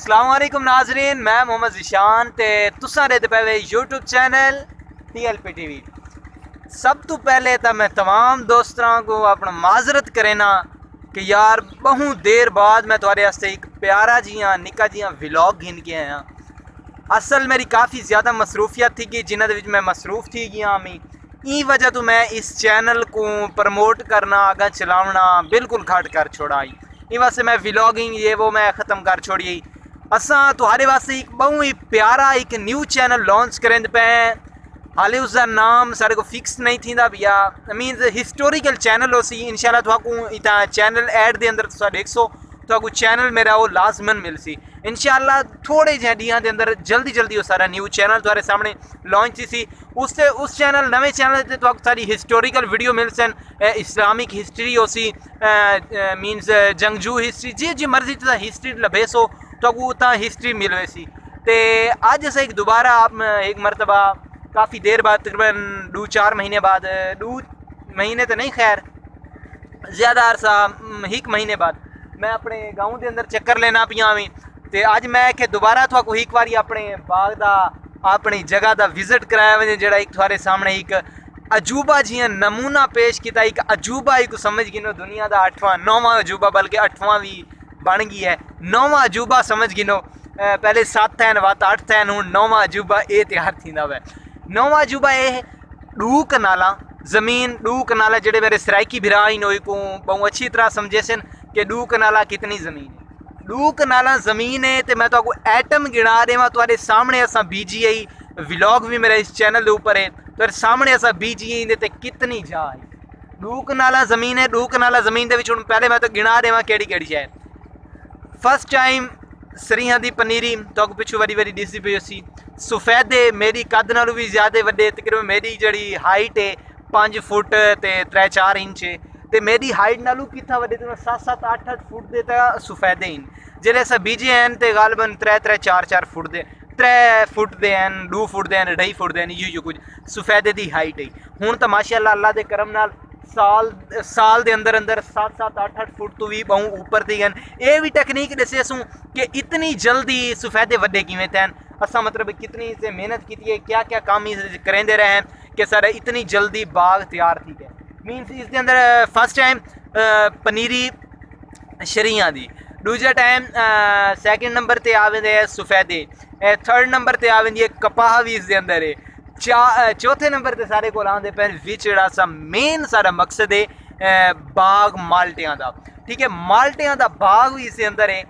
अस्सलाम वालेकुम नाजरीन, मैं मोहम्मद ज़िशान ते तुसां दे पे यूट्यूब चैनल TLP TV। सब तो पहले तो मैं तमाम दोस्तों को अपना माजरत करेना कि यार बहुत देर बाद मैं तुम्हारे वास्ते एक प्यारा जियां निक्का जियां व्लॉग घिन के आया। असल मेरी काफ़ी ज़्यादा मसरूफियत थी कि जिन्होंने विच मैं मसरूफ़ थी गया मी ई वजह तो मैं इस चैनल को प्रमोट करना आगे चलावना बिल्कुल घट कर छोड़ाई। इस वास्ते मैं व्लॉगिंग ये वो मैं ख़त्म कर छोड़ी। असा तुम्हारे वास्ते एक बहुत ही प्यारा एक न्यू चैनल लॉन्च करें पे हैं। हाले उसका नाम सारे को फिक्स नहीं थी भैया, मीनस हिस्टोरिकल चैनल हो सी। इंशाल्लाह तुहाकू इतना चैनल ऐड दे अंदर तुसा देख सो तो चैनल मेरा वो लाजमन मिल सी। इंशाल्लाह थोड़े जे दियां दे अंदर जल्दी वो सारा न्यू चैनल तुम्हारे सामने लॉन्च सी। उससे उस चैनल नवे चैनल से तो सारी हिस्टोरिकल वीडियो मिल सन, इस्लामिक हिस्ट्री हो सी, मीनस जंगजू हिस्ट्री, जी जी मर्जी तुसा हिस्ट्री लभे सो तो उतना हिस्ट्री मिलवे सी। तो अज अस एक दोबारा आप एक मरतबा काफ़ी देर बाद तकरीबन 2-4 महीने बाद, 2 महीने तो नहीं खैर ज़्यादा अरसा 1 महीने बाद मैं अपने गाँव के अंदर चक्कर लेना पिया भी। तो अज मैं कि दोबारा थोड़ा एक बार अपने बाग का अपनी जगह का विजिट कराया वजे, जो एक थोड़े सामने एक अजूबा जियां नमूना पेश किया। एक अजूबा एक समझ गिनो दुनिया का 8वां 9वां अजूबा, बल्कि 8वां भी बन गई है। 9वां अजूबा समझ गिनो, पहले 7 थे वत 8 थे, हूँ 9वां अजूबा ये तैयार थी वै। 9वां अजूबा ये 2 कनाला जमीन, 2 कनाला जेडे मेरे सराइकी भरा इन को बहुत अच्छी तरह समझे सन कि 2 कनाला कितनी ज़मीन है। 2 कनाला ज़मीन है। तो मैं तो एटम गिना देवा तुम्हारे सामने। असा BGI व्लॉग भी मेरा इस चैनल के ऊपर है, तो सामने असा BGI ते कितनी जा है। 2 कनाला ज़मीन है। 2 कनाला ज़मीन के हूँ पहले मैं तो गिना देवा केड़ी शै। फर्स्ट टाइम सरियां दी पनीरी तो पिछू वरी वरी दिसदी पई सी। सफेदे मेरी कद नालों भी ज़्यादा वड्डे, तकरीबन मेरी जड़ी हाइट है 5 फुट ते 3-4 इंच है। तो मेरी हाइट नालों कितना वड्डे तो 7-7 8-8 फुट दे तो सफेदे इन, जेडे अस बीजे हैं तो गालबन 3-3 4-4 फुट दे, 3 फुट दे हैं, 2 फुट दे हैं, 2.5 फुट दे हैं, यो कुछ सफेदे की हाइट है। हूँ तो माशाअल्लाह अल्लाह के करम नाल साल के अंदर अंदर 7-7 8-8 फुट तो भी बहुत ऊपर थी गए। ये भी टेक्नीक दसे सूँ कि इतनी जल्दी सफेदे वड्डे किवें थे। असा मतलब कितनी से मेहनत की है, क्या क्या काम करेंदे रहे हैं कि सर इतनी जल्दी बाग तैयार थी है। मीनस इसके अंदर फर्स्ट टाइम पनीरी शरियां दी, दूजा टाइम सैकेंड नंबर ते आवेंदे है सफेदे, थर्ड नंबर ते आवेंदी है कपाह भी इसके अंदर है, चौथे नंबर ते सारे को आंदे पे विच जेड़ा सा मेन सारा मकसद है बाग माल्टियां दा। ठीक है, माल्टियां दा बाग भी इसके अंदर है।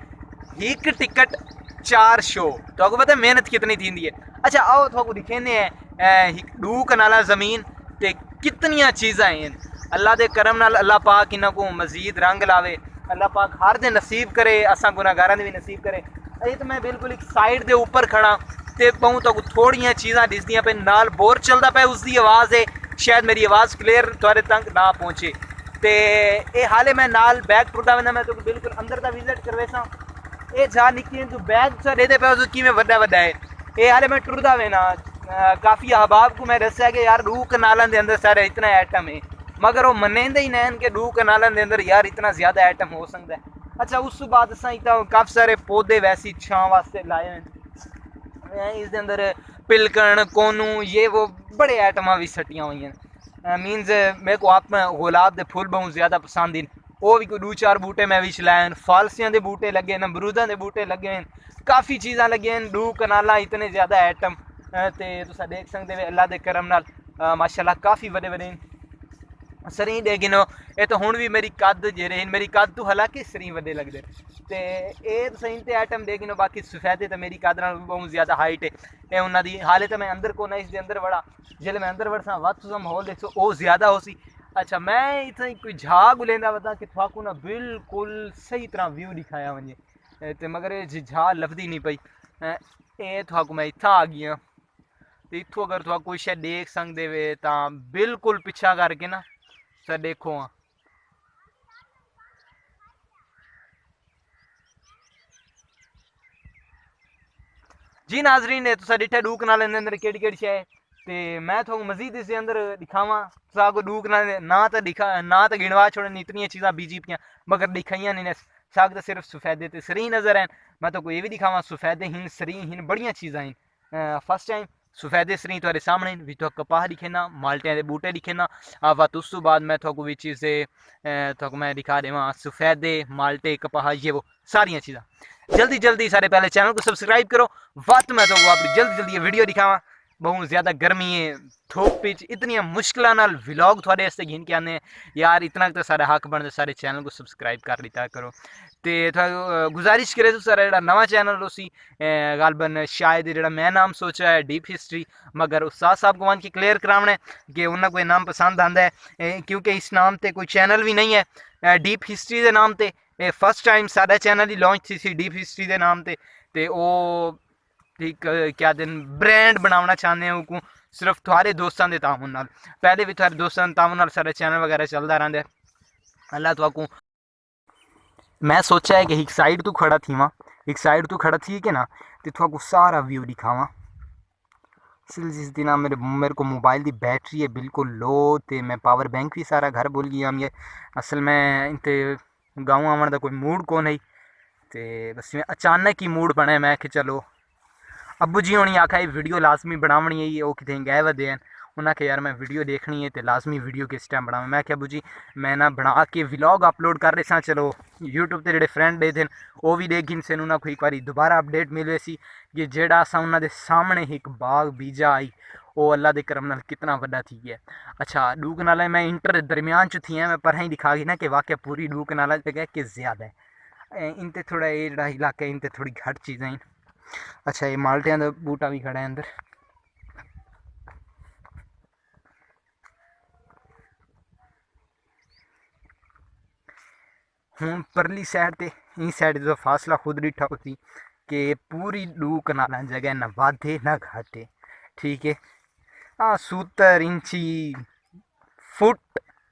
एक टिकट 4 शो, तो आपको पता है मेहनत कितनी थी है। अच्छा आओ थोड़ा दिखेने हैं 2 कनाला ज़मीन ते कितनियां चीज़ां हैं। अल्लाह के करम नाल अल्लाह पाक इन्हों को मजीद रंग लावे, अल्लाह पाक हर दे नसीब करे, असा गुनाहगारां दे भी नसीब करे। अजे तो मैं बिल्कुल एक साइड के ऊपर खड़ा तो बहुत तो थोड़ियां चीज़ां दिसदियां पे, नाल बोर चलता पे उसकी आवाज़ है, शायद मेरी आवाज़ क्लीयर थोड़े तक ना पहुँचे। तो ये हाले मैं नाल बैग टुरदा वना, मैं तो बिल्कुल अंदर का विजिट करवेसा। ये जा निकी तू बैग सा दे पे कि वड्डा वड्डा है। ये हाले मैं टुरदा वेना, काफ़ी अहबाब को मैं दसिया कि यार 2 कनालों के अंदर सारे इतना आइटम है, मगर वो मनेंदे ही नहीं कि 2 कनालों के अंदर यार इतना ज़्यादा आइटम हो सकता है। अच्छा उस बाद असा काफ़ी सारे पौधे वैसी छां वास्ते लाए हैं, इसके अंदर पिलकन कोनू ये वो बड़े आइटम भी सटियाँ हुई हैं। मीनस मेरे को आप गुलाब के फुल बहुत ज़्यादा पसंद हैं, वो भी कोई 2-4 बूटे मैं भी चलाए, फालसियां के बूटे लगे हैं, अमरूदां के बूटे लगे हैं, काफ़ी चीज़ा लगे हैं। 2 कनाला इतने ज़्यादा आइटम तो तुम देख सकते हो अल्लाह के करम नाल माशाअल्लाह काफ़ी बड़े बड़े सरी दे गिनो। ये तो हुण भी मेरी कद जेरे मेरी कद तो हालांकि सरी वड्डे लगते तो ये तो सही तो आइटम दे गिनो। बाकी सफेदे तो मेरी कद नाल बहुत ज़्यादा हाइट है ये उन्होंने। हाले तो मैं अंदर को ना इसके अंदर बड़ा, जिसले मैं अंदर वड़सा वत तुम माहौल देखो वो ज़्यादा हो सी। अच्छा मैं इतना कोई झाग लेंदा बता कि थोड़ा ना बिल्कुल सही तरह व्यू दिखाया वजे, तो मगर ये झा लभदी नहीं पई। ये थोड़ा मैं इतना आ गया तो इतों अगर थोड़ा कोई शायद देख सकते वे तो बिल्कुल पिछा करके ना सर देखो। हाँ जी नाजरीन, तुसा डिठा 2 कनाले के अंदर केड़ी शै है। तो मैं थोड़ा मजीद इसके अंदर दिखावा तुसा को 2 कनाले ना तो दिखा ना तो गिनवा छोड़न, इतनी चीज़ां बीजी पियां मगर दिखाइया नहीं। साग तो सिर्फ सफेदे ते सरी नज़र हैं। मैं तो कोई ये भी दिखावा सफेदे हिन सरी हिन बड़ियां चीज़ां हैं। फर्स्ट टाइम सफेदे सरी थोड़े सामने भी तो कपाह दिखे ना माल्टियां दे बूटे दिखे ना वत उस तो बाद मैं थोको भी चीज़ें थोको मैं दिखा देवा सफेदे माल्टे कपाह ये वो सारियां चीज़ां। जल्दी जल्दी सारे पहले चैनल को सब्सक्राइब करो। वत मैं तो अपनी जल्दी जल्दी ये वीडियो दिखावा। बहुत ज़्यादा गर्मी है धुप पिच इतनी मुश्किल नाल व्लॉग थोड़े वास्ते घिन के आने यार इतना तो सारे हक बनते सारे चैनल को सब्सक्राइब कर लिया करो। तो गुजारिश करे तो सारा जो नवा चैनल उसी गालबन शायद जो मैं नाम सोचा है डीप हिस्ट्री मगर उस्ताद साहब को वन की क्लियर करावना है कि उन्हें कोई नाम पसंद आता है क्योंकि इस नाम से कोई चैनल भी नहीं है डीप हिस्ट्री के नाम से फर्स्ट टाइम सारा चैनल ही लॉन्च थी सी डीप हिस्ट्री के नाम से वो ठीक क्या दिन ब्रांड बनाना चाहते हैं को सिर्फ थोड़े दोस्तों के तामुन नाल पहले भी थोड़े दोस्तों के तामुन नाल सारा चैनल वगैरह चलता रहता है। अल्लाह तो मैं सोचा है कि एक साइड तो खड़ा थी वहाँ एक साइड तो खड़ा थी कि ना तो थोड़ा सारा व्यू दिखावा। जिस दिन मेरे को मोबाइल की बैटरी है बिल्कुल लो तो मैं पावर बैंक भी सारा घर भूल गया ये असल में इनते गाँव आवन का कोई मूड को नहीं तो बस मैं अचानक ही मूड बने मैं कि चलो अब्बू जी होनी आखा ये वीडियो लाजमी बनावनी है वो कितने गए वे हैं उन्हें आखे यार मैं वीडियो देखनी है तो लाजमी वीडियो किस टाइम बनावा। मैं क्या अब्बू जी मैं ना बना के व्लॉग अपलोड कर रहे सा चलो यूट्यूब पर जोड़े फ्रेंड दे थे वो भी देखी से उन्होंने को एक बार दोबारा अपडेट मिले सी कि जेड़ा असा उन्होंने सामने एक बाग बीजा आई वो अल्लाह के करम नाल कितना वड्डा थी है। अच्छा डूक नाला मैं इंटर दरमियान च थी मैं पर ही दिखा गई ना कि वाकई पूरी डूक नाला जगह कि ज़्यादा है इनते थोड़ा ये जो इलाका है इनते थोड़ी घट चीज़ें हैं। अच्छा ये माल्टियां का बूटा भी खड़ा है अंदर। हूँ परली साइड ते इस साइड जो फासला खुद डिठा होती कि पूरी डू कनाल जगह ना वाधे ना घाटे ठीक है। हाँ 70 इंची फुट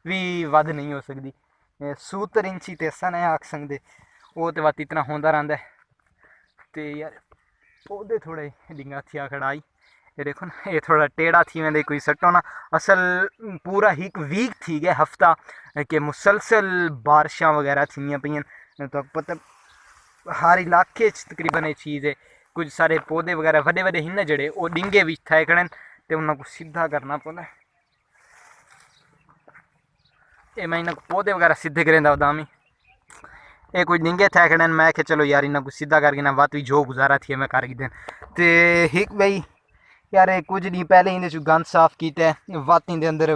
भी वध नहीं हो सकती 70 इंची तो असा नहीं आख सकते वो तो बात इतना होता रहता है। तो यार पौधे थोड़े डिंगा थिया खड़ाई ये देखो ना ये थोड़ा टेढ़ा थी मैं कोई सट्टो ना असल पूरा एक वीक थी गया हफ्ता कि मुसलसल बारिशां वगैरह थी पईन तो पता हर इलाके तकरीबन ये चीज़ है। कुछ सारे पौधे वगैरह वड्डे वड्डे हिन जड़े वो डिंगे भी थे खड़े तो उन्होंने सीधा करना पौधा ये मैं इन्हें पौधे वगैरह सीधे करें दामी ये कोई डिंगे थे खड़े मैं कि चलो यार इन्हें कुछ सीधा करके ना बात भी जो गुजारा थी मैं कर दिन तो एक भाई यार कुछ दिन पहले इन्हें गंद साफ किया वत इंदे अंदर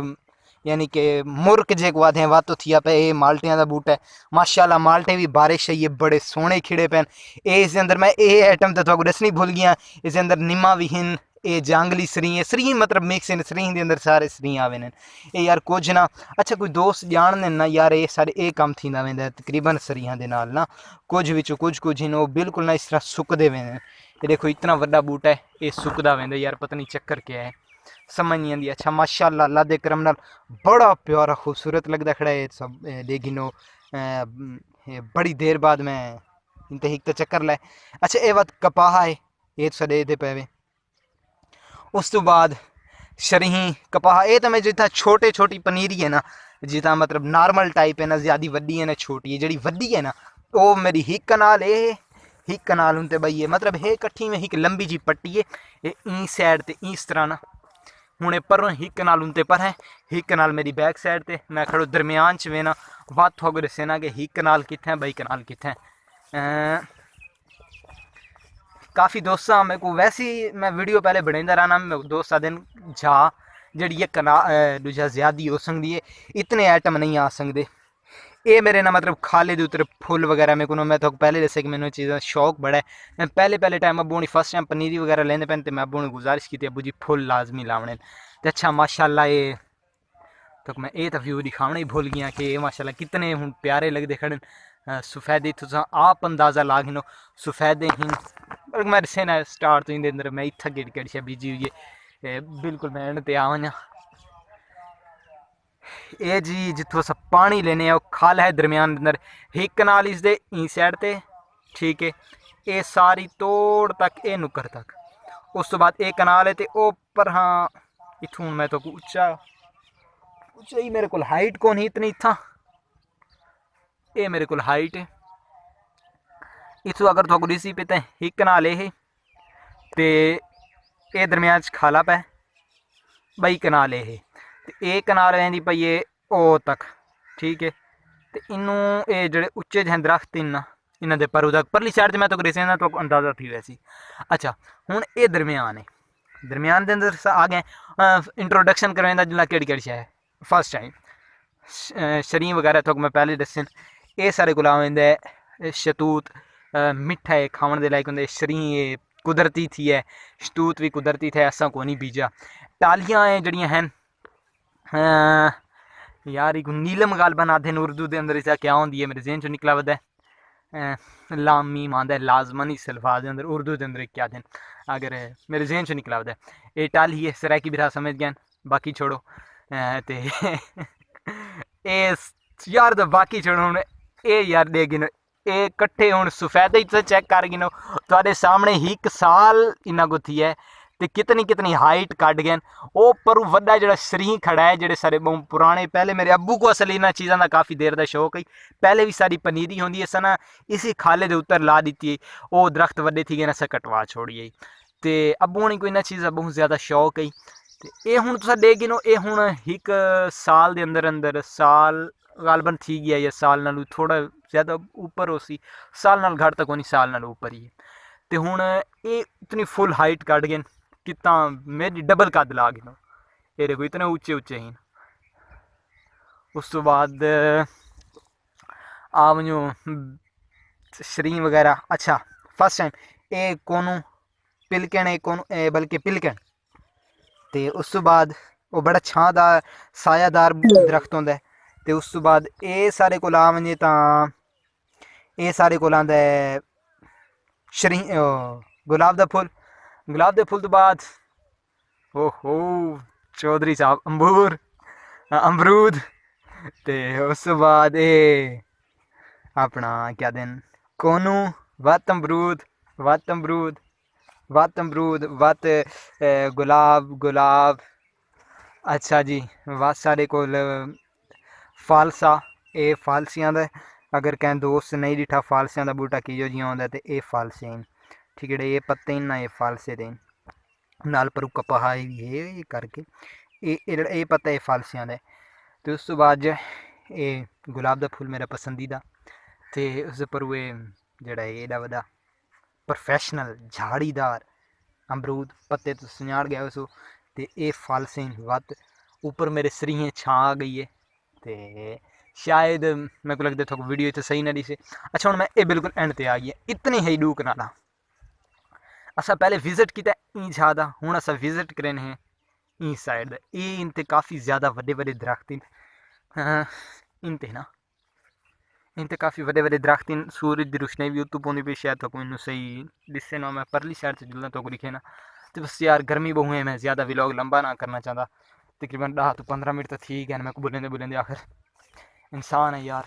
यानी कि मुर्क जे वादे वत थिया पे ये माल्टियां का बूटा है माशाल्लाह माल्टे भी बारिश है ये बड़े सोहने खिड़े पैन इस अंदर मैं ये आइटम तो थोड़ा दसनी भूल गया इस अंदर निम्मा भी हिन ये जंगली सरी है सरी मतलब मिक्स इन सरी के अंदर सारे सरी आवे ने ये यार कुछ ना अच्छा कोई दोस्त जानते ना यार ये सारे ये काम थी वेंदा तकरीबन सरियां दे नाल ना कुछ विच कुछ कुछ इन बिल्कुल ना इस तरह सुकदे वे ये देखो इतना वड्डा बूटा है ये सुकदा वेंदा यार पता नहीं चक्कर क्या है समझ नहीं आती। अच्छा माशाल्लाह अल्लाह दे करम नाल बड़ा प्यारा खूबसूरत लगता खड़ा है सब लेकिन बड़ी देर बाद मैं इनते एक तो चक्कर लाए। अच्छा ये बात कपाह है ये सड़े दे पैवे उस तो बाद शरीही कपाह ये तो मैं जितना छोटे छोटी पनीरी है ना जितना मतलब नॉर्मल टाइप है ना ज़्यादा वड्डी है ना छोटी है जी वड्डी है ना वो मेरी हिक कनाल है हिक कनाल उनते बई है मतलब है कट्ठी में एक लंबी जी पट्टी है ये ई साइड ते इस तरह ना हूँ पर हिक कनाल उनते पर है हिक कनाल मेरी बैक साइड ते मैं खड़ो दरमियान च वेना बात थोक दसे ना कि हिक कनाल कित्थे बई कनाल कित्थे काफ़ी दोस्त मेरे को वैसे ही मैं वीडियो पहले बनाता रहना मेरे दोस्त दिन जा जी कना दूजा ज़्यादा हो सकती है इतने आइटम नहीं आ सकते ये मेरे ना मतलब खाले के उत्तर फुल वगैरह मेरे को मैं तो पहले दसे कि मैंने चीज़ शौक बड़ा है मैं पहले टाइम अबू ने फर्स्ट टाइम पनीरी वगैरह लेने पैन तो मैं अबू ने गुजारिश की अबू जी फुल लाजमी लावने तो अच्छा माशाल्लाह ये तो मैं ये तो व्यू दिखावना ही भूल गया कि ये माशाल्लाह कितने हूँ प्यारे लगते खड़े सफेदे तुस आप अंदाज़ा ला गिनो सफेदे ही मैं दसे ना स्टार्ट तो इंदे अंदर मैं इतना गिड़ गिड़ बीजी हुई है बिल्कुल मैं एंड ते आवां ये जी जितों सब पानी लेने वो खाल है दरमियान अंदर एक कनाल इस दे ई साइड ते ठीक है ये सारी तोड़ तक ये नुक्कर तक उस तो बाद एक कनाल है तो ऊपर हाँ इथूं मैं तो उच्चा उच्चा ही मेरे को हाइट कौन ही इतनी इतना ये मेरे को हाइट है इथों अगर तुक दिसी पे ते एक कनाल ये ते ये दरम्यान च खाला पै बई कनाल ये ते कनाल वेंदी पई है ओ तक ठीक है। ते इनू ये जेह्ड़े उच्चे जहे दरख्त न इन्हां दे परू तक परली साइड ते मैं तुक दस्सेआ ना तो अंदाजा थी वैसी। अच्छा हुण ये दरम्यान है दरम्यान दे अंदर आ गए इंट्रोडक्शन करवांदा जिला केड़ी शै फर्स्ट टाइम शरीं वगैरह तुक मैं पहले दस्से ये सारे कोला आवेंदा शतूत मिठा है खावन दे लायक होंदे शरीं ये कुदरती थी है शतूत भी कुदरती थे ऐसा को नहीं बीजा टालियां जड़ियां हैं यार एक नीलम गालबन आते हैं उर्दू के अंदर इसा क्या होंगी है मेरे जहन चो निकला वदा लाम मीम आंदा है लाजमनी सल्फाज के अंदर उर्दू के अंदर क्या थे अगर मेरे जहन चो निकला वदा ये टाली है सराकी बिरा समझ गए बाकी छोड़ो ते ये यार तो बाकी छोड़ो हूँ ये यार दे गिनो ये कट्ठे हूँ सफेदे चेक कर गिनो तुहाडे सामने एक साल इन्ना को थी है ते कितनी कितनी हाइट कट गए वो पर वड्डा जो शरीं खड़ा है जेडे सारे पुराने पहले मेरे अब्बू को असल इन्होंने चीज़ों का काफ़ी देर का शौक है पहले भी सारी पनीरी होंगी है ना इसी खाले के उत्तर ला दी है वो दरख्त वड्डे थी गए अस कटवा छोड़िए तो अब्बू होनी कोई इन्होंने चीज़ बहुत ज़्यादा शौक है तो ये हूँ तुम देख गिनो ये हूँ एक साल के अंदर अंदर साल गालबन थी गया या साल नालों थोड़ा ज़्यादा ऊपर हो सी साल नाल घट तक होनी साल नालों ऊपर ही तो हूँ ये इतनी फुल हाइट कट गए कितना मेरी डबल कद ला गिनो ये देखो इतने ऊंचे ऊंचे ही। उस तो बाद आ वञो शरीं वगैरह। अच्छा फर्स्ट टाइम ये कोनू पिलकन है कोनू बल्कि पिलकन तो उस तो बाद वो बड़ा छांदार सायादार दरख्त होंदा है तो उस तो बाद ये सारे कोल आ वञे तां ये सारे कोल आंदा है शरीं गुलाब दा फुल तो बाद ओहो चौधरी साहब अमरूद ते उस तो बाद ये अपना क्या दिन कोनू वत अमरूद वत गुलाब। अच्छा जी वत सारे कोल फालसा ये फालसियां दा अगर कहीं दोस्त नहीं डिठा फालसियां दा बूटा कियो जियां होंदा ते ये फालसे ठीक है ये पत्ते ना ये फालसे दे नाल पर कपा ये करके ये पता है फालसियां दे। तो उस तो बाद ये गुलाब दा फुल मेरा पसंदीदा तो उस पर वे जड़ा एडा वड्डा प्रोफेशनल झाड़ीदार अमरूद पत्ते तो सजाड़ गया उसो तो ये फालसे वत ऊपर मेरे सरीहें छां आ गई है तो शायद मेरे को लगता थोड़ा वीडियो तो सही ना दिसे। अच्छा हूँ मैं ये बिल्कुल एंड ते आ गई इतनी है डू कनाडा असा पहले विजिट किया ई ज़्यादा हूँ असा विजिट करें हैं ई साइड ये इनते काफ़ी ज़्यादा वड्डे वड्डे दरख्त इनते ना इनते काफ़ी वड्डे वड्डे दरख्त सूरज की रोशनी भी उत्तों पौंदी पई शायद तो मैनू सही दिसे ना मैं परली साइड से जुलना तो लिखे ना तो बस यार गर्मी बहु है मैं ज़्यादा व्लॉग लंबा ना करना चाहता तकरीबन 10 तो 15 मिनट तो ठीक है मैं को बोलेंदे आखिर इंसान है यार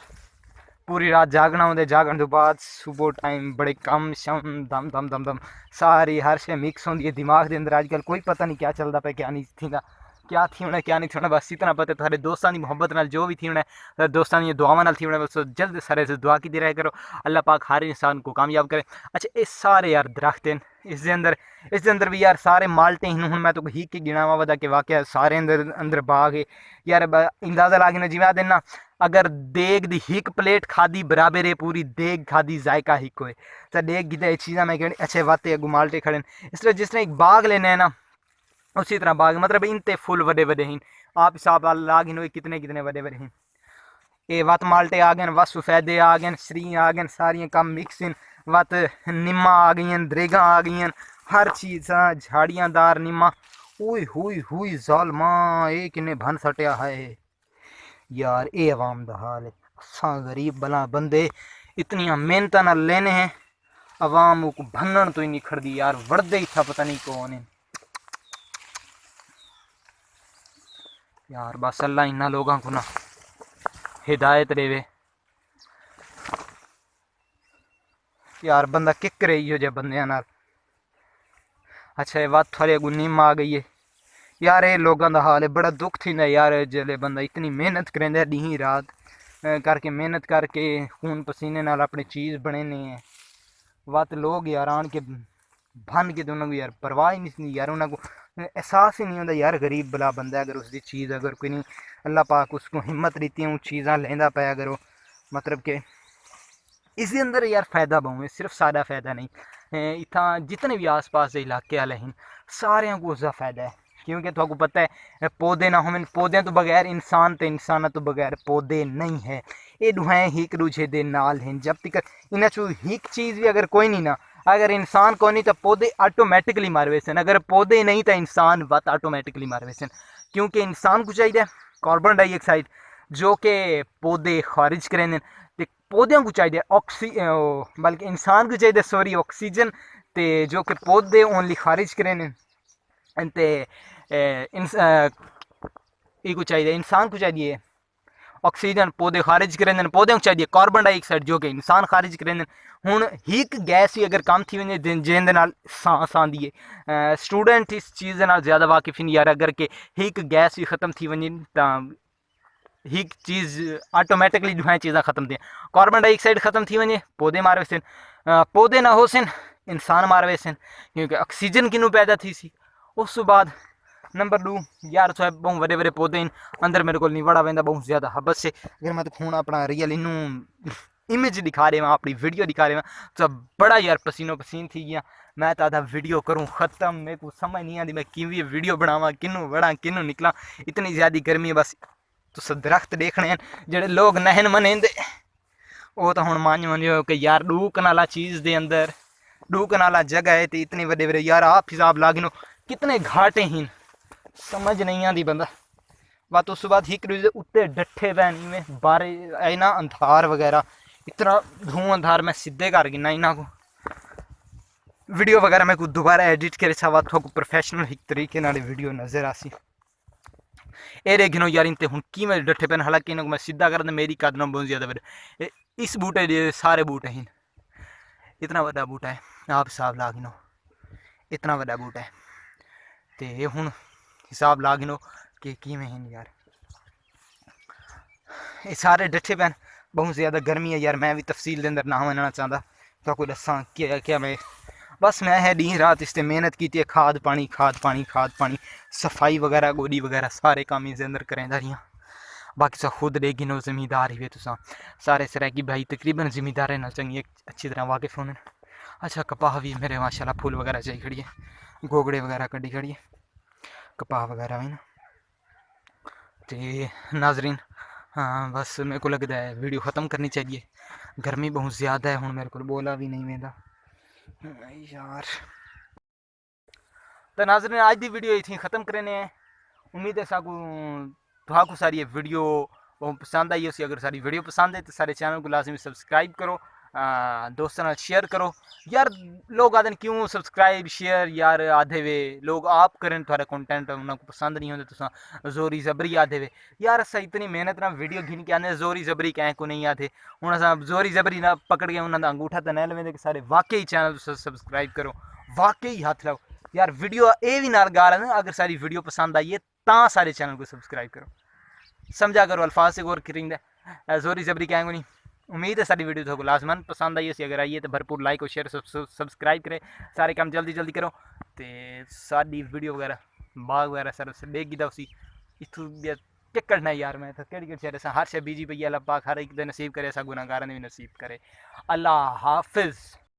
पूरी रात जागना होंगे जागने तो बाद सुबह टाइम बड़े कम शम दम दम दम दम सारी हर शे मिक्स होंगी है दिमाग के अंदर अजकल कोई पता नहीं क्या चलता पे क्या नहीं थी क्या थी होना क्या नहीं थी होना बस इतना पता थारे दोस्तों की मुहब्बत नाल जो भी थी होना दोस्तों की दुआवां नाल थी होना बस जल्द सारे से दुआ की रहा करो अल्लाह पाक हर इंसान को कामयाब करे। अच्छा ये सारे यार दरख्त हैं इस अंदर भी यार सारे माल्टे हैं हूँ मैं तो ही के गिनावा वदा के वाकया सारे अंदर बाग है यार अंदाजा ला के जिम्मे देना अगर देग दी हिक प्लेट खादी बराबर है पूरी देग खादी जायका हिक होए तो देग गिदा चीज़ा मैं कहनी अच्छे वाते अगू माल्टे खड़े इसलिए जिस तरह एक बाग लेना है ना उसी तरह बाग मतलब इनते फुल वड्डे वड्डे हैं आप हिसाब लाग इन कितने कितने वड्डे वड्डे हैं ये वत माल्टे आ गए वत सफेदे आ गए श्री आ गए सारियां कम मिक्स इन वत निम्मा आ गई दरेगा आ गई हर चीज़ झाड़ियाँ दार निम्मा हुई जालमा ये किन्ने भन सटिया है यार ये अवाम दा हाल है असा गरीब भला बंदे इतनिया मेहनत न लेने हैं अवाम को भनन तो ही नहीं खड़दी यार वड़दे ही था पता नहीं कौन है यार बस अल्लाह इन्ना लोगों को ना हिदायत देवे यार बंदा किक रही हो जे बंदे नाल। अच्छा ये बात थोड़े अगू नीम आ गई है यार ये लोगों का हाल है बड़ा दुख थी यार जल्द बंदा इतनी मेहनत करेंदा दी रात करके मेहनत करके खून पसीने नाल अपनी चीज़ बने हैं وقت لوگ یار آن کے بن کے تو انہوں کو یار پرواہ ہی نہیں یار، انہوں کو احساس ہی نہیں ہوتا یار غریب بلا بندہ اگر اس دی چیز اگر کوئی نہیں اللہ پاک اس کو ہمت دیتی ہے وہ چیزاں لینا پہ اگر وہ مطلب کہ اس دے اندر یار فائدہ بہوں ہے، صرف سادہ فائدہ نہیں، اتنا جتنے بھی آس پاس دے علاقے والے ہیں سارے کو اس کا فائدہ ہے، کیونکہ تو آپ کو پتہ ہے پودے نہ ہوں پودے تو بغیر انسان تے انسان تو بغیر پودے نہیں ہے، یہ دوہیں ایک دوسرے دے نال ہیں، جب تک انہاں چوں ایک چیز بھی اگر کوئی نہیں نا، اگر انسان کوئی نہیں تو پودے آٹومیٹکلی مر ویسن، اگر پودے نہیں تو انسان وقت آٹومیٹکلی مر ویسن، کیونکہ انسان کو چاہیے کاربن ڈائی آکسائڈ جو کہ پودے خارج کریں تے پودیوں کو چاہیے بلکہ انسان کو چاہیے سوری آکسیجن تے جو کہ پودے اونلی خارج کریں تے یہ کو چاہیے انسان کو چاہیے آکسیجن پودے خارج کریں پودے کو چاہیے کاربن ڈائی آکسائڈ جو کہ انسان خارج کریں ہوں ایک گیس ہی اگر کم تھی وجے جن سانس آتی ہے اسٹوڈنٹ اس چیز زیادہ واقف نہیں یار اگر کہ ایک گیس بھی ختم تھی وجے تو ایک چیز آٹومیٹکلی جو ہے چیزاں ختم تھیں، کاربن ڈائی آکسائڈ ختم تھی وجے پودے مار ویسن، پودے نہ ہو سن انسان مار ویسن، کیونکہ آکسیجن کنوں پیدا تھی سی، اس تو بعد نمبر 2 یار تو بہت بڑے بڑے پودے ہیں اندر میرے کو نہیں وڑا ویندا بہت زیادہ حبت سے، اگر میں تو ہوں اپنا ریئل امیج دکھا رہے ہاں اپنی ویڈیو دکھا رہے ہاں تو بڑا یار پسینو پسین تھی گیا، میں تو آدھا ویڈیو کروں ختم، میرے کو سمجھ نہیں آتی میں کیویں ویڈیو بناواں کنوں وڑاں کنوں نکلاں، اتنی زیادہ گرمی ہے، بس تو درخت دیکھنے ہیں جڑے لوگ نہن منے دے وہ تو ہوں مان کہ یار 2 کنالا چیز دے اندر 2 کنالا جگہ ہے تو اتنے بڑے بڑے یار آپ حساب لاگنو کتنے گھاٹے ہیں سمجھ نہیں آتی بندہ، بات اس بعد ایک دوسرے اتنے ڈٹھے پہنی میں بارے اینا اندھار وغیرہ اتنا دھواں اندھار میں سیدھے کر گنا انہاں کو ویڈیو وغیرہ میں کوئی دوبارہ ایڈٹ کرے سا کو پروفیشنل ایک طریقے نال ویڈیو نظر آسی، اے رے گنو یار انتے ہوں کی میں ڈٹھے پہن، حالانکہ انہوں کو میں سیدھا کرنا میری قدروں بہت زیادہ بڑے اس بوٹے دے سارے بوٹے ہیں اتنا بڑا بوٹا ہے آپ حساب لا گنو اتنا بڑا بوٹا ہے تے یہ ہوں حساب لا گنو کہ میں ہیں یار یہ سارے ڈٹھے پہن بہت زیادہ گرمی ہے یار، میں بھی تفصیل دے اندر نہ ہونا چاہتا تو کوئی دساں کیا میں بس میں ہے دن رات اس تے محنت کی ہے، کھاد پانی صفائی وغیرہ گوڈی وغیرہ سارے کام اس اندر کریں داریاں، باقی سا خود لے گنو زمیندار ہی تو سارے سرے کی بھائی تقریباً زمیندار نہ چنگی اچھی طرح واقف ہونے، اچھا کپاہ بھی میرے ماشاءاللہ پھول وغیرہ چاہیے کھڑی ہے، گوگڑے وغیرہ کڈی کھڑی ہے، کپاہ وغیرہ بھی نا تے ناظرین ہاں بس میرے کو لگتا ہے ویڈیو ختم کرنی چاہیے، گرمی بہت زیادہ ہے ہوں میرے کو بولا بھی نہیں ویندا یار، تو ناظرین آج دی ویڈیو اتنی ختم کرنے ہیں، امید ہے کو ساری یہ ویڈیو بہت پسند آئی اسی، اگر ساری ویڈیو پسند ہے تو سارے چینل کو لازمی سبسکرائب کرو، دوستوں نال شیئر کرو یار، لوگ آدھے کیوں سبسکرائب شیئر یار آدھے وے لوگ آپ کریں تھوڑا کنٹینٹ انہوں کو پسند نہیں ہوتے تو زوری زبری آدھے وے یار اسا اتنی محنت نہ ویڈیو گھن کے آنے زوری زبری کہیں کو نہیں آتے ہوں اصا زوری زبری نہ پکڑ کے انہوں کا انگوٹھا تو نہیں لویں کہ سارے واقعی چینل سبسکرائب کرو، واقعی ہاتھ لاؤ یار، ویڈیو اے بھی نال گال ہے اگر ساری ویڈیو پسند آئی ہے تا سارے چینل کو سبسکرائب کرو، سمجھا کرو الفاظ سے غور کریں دے زوری زبری کہیں گے نہیں، امید ہے ساری ویڈیو تو لازمن پسند آئی ہے، اگر آئیے تو بھرپور لائک اور شیئر سبسکرائب کرے، سارے کام جلدی جلدی کرو تے ساری ویڈیو وغیرہ باغ وغیرہ سر سے دیکھ گیا اسی اتوں ٹکڑنا یار میں تو کہڑی چہرے سے ہر شے بیجی پی اللہ پاک ہر ایک دے نصیب کرے ایسا گناہ گارن بھی نصیب کرے، اللہ حافظ۔